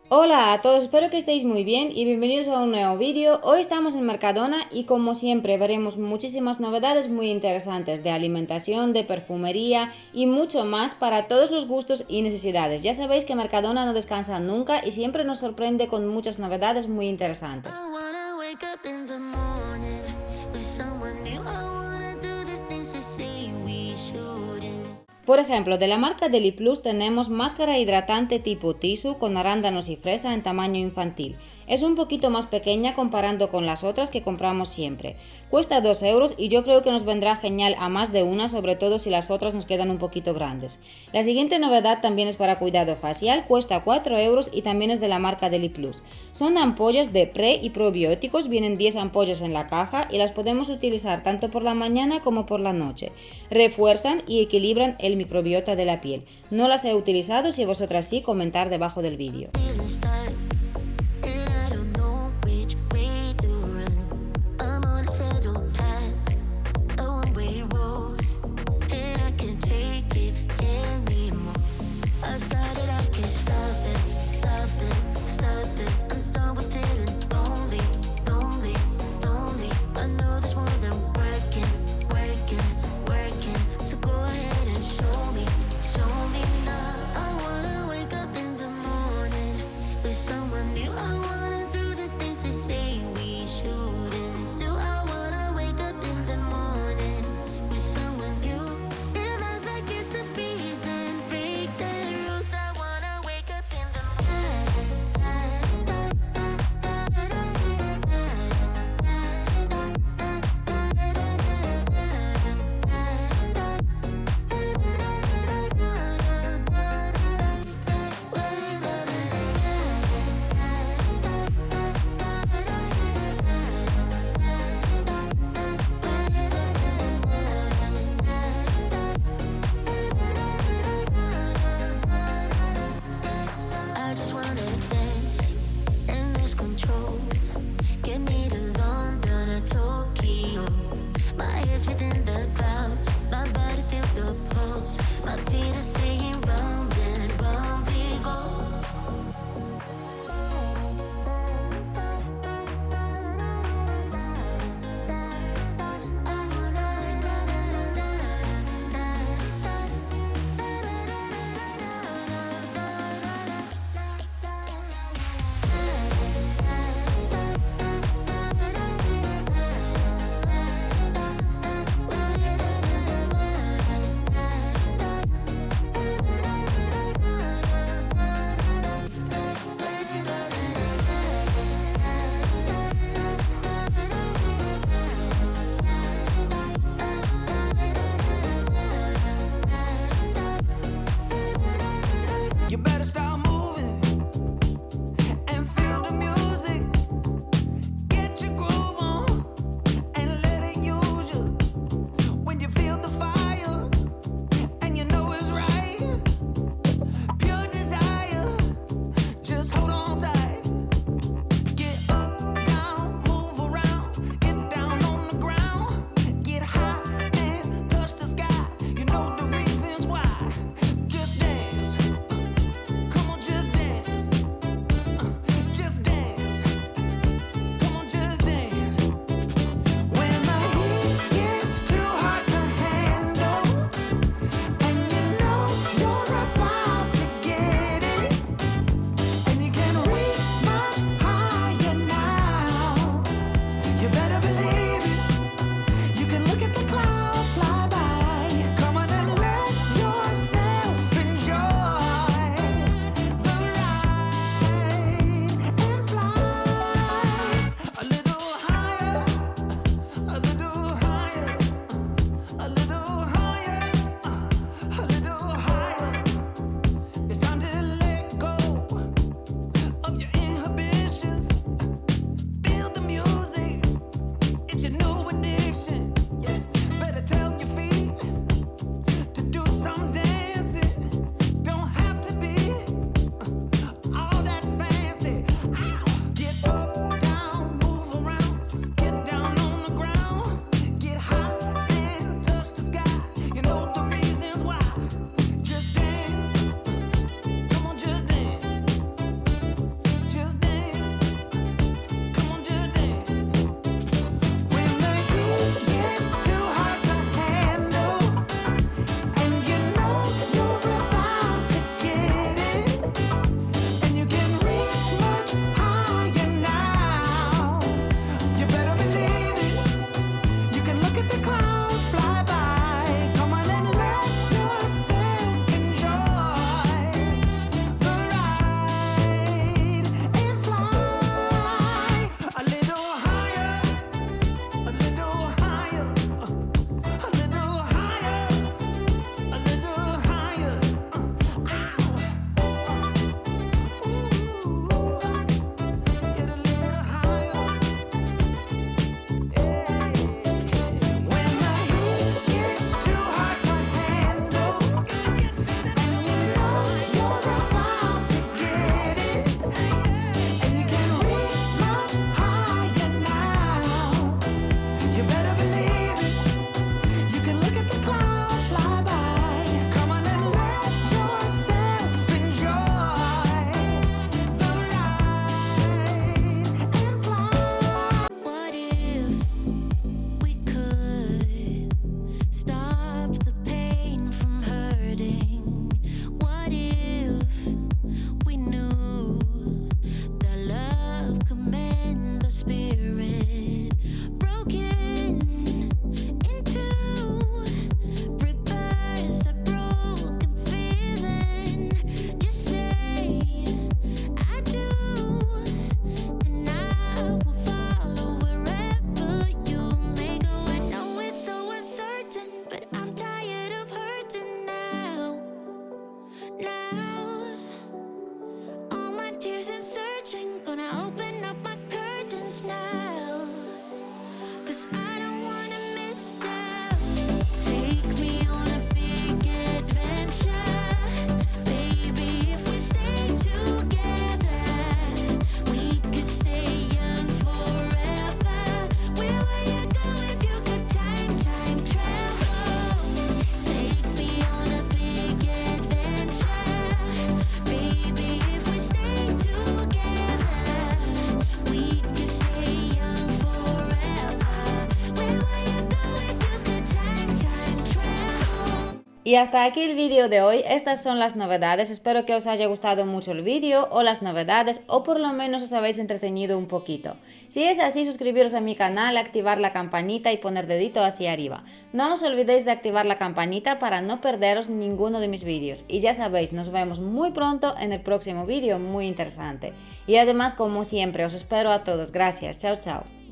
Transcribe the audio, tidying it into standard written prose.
Hola a todos, espero que estéis muy bien y bienvenidos a un nuevo vídeo. Hoy estamos en Mercadona y como siempre veremos muchísimas novedades muy interesantes de alimentación, de perfumería y mucho más para todos los gustos y necesidades. Ya sabéis que Mercadona no descansa nunca y siempre nos sorprende con muchas novedades muy interesantes. Por ejemplo, de la marca Deliplus tenemos máscara hidratante tipo tissue con arándanos y fresa en tamaño infantil. Es un poquito más pequeña comparando con las otras que compramos siempre. Cuesta 2 euros y yo creo que nos vendrá genial a más de una, sobre todo si las otras nos quedan un poquito grandes. La siguiente novedad también es para cuidado facial, cuesta 4 euros y también es de la marca Deliplus. Son ampollas de pre y probióticos, vienen 10 ampollas en la caja y las podemos utilizar tanto por la mañana como por la noche. Refuerzan y equilibran el microbiota de la piel. No las he utilizado, si vosotras sí, comentar debajo del vídeo. Y hasta aquí el vídeo de hoy. Estas son las novedades. Espero que os haya gustado mucho el vídeo o las novedades, o por lo menos os habéis entretenido un poquito. Si es así, suscribiros a mi canal, activar la campanita y poner dedito hacia arriba. No os olvidéis de activar la campanita para no perderos ninguno de mis vídeos. Y ya sabéis, nos vemos muy pronto en el próximo vídeo muy interesante. Y además, como siempre, os espero a todos. Gracias. Chao, chao.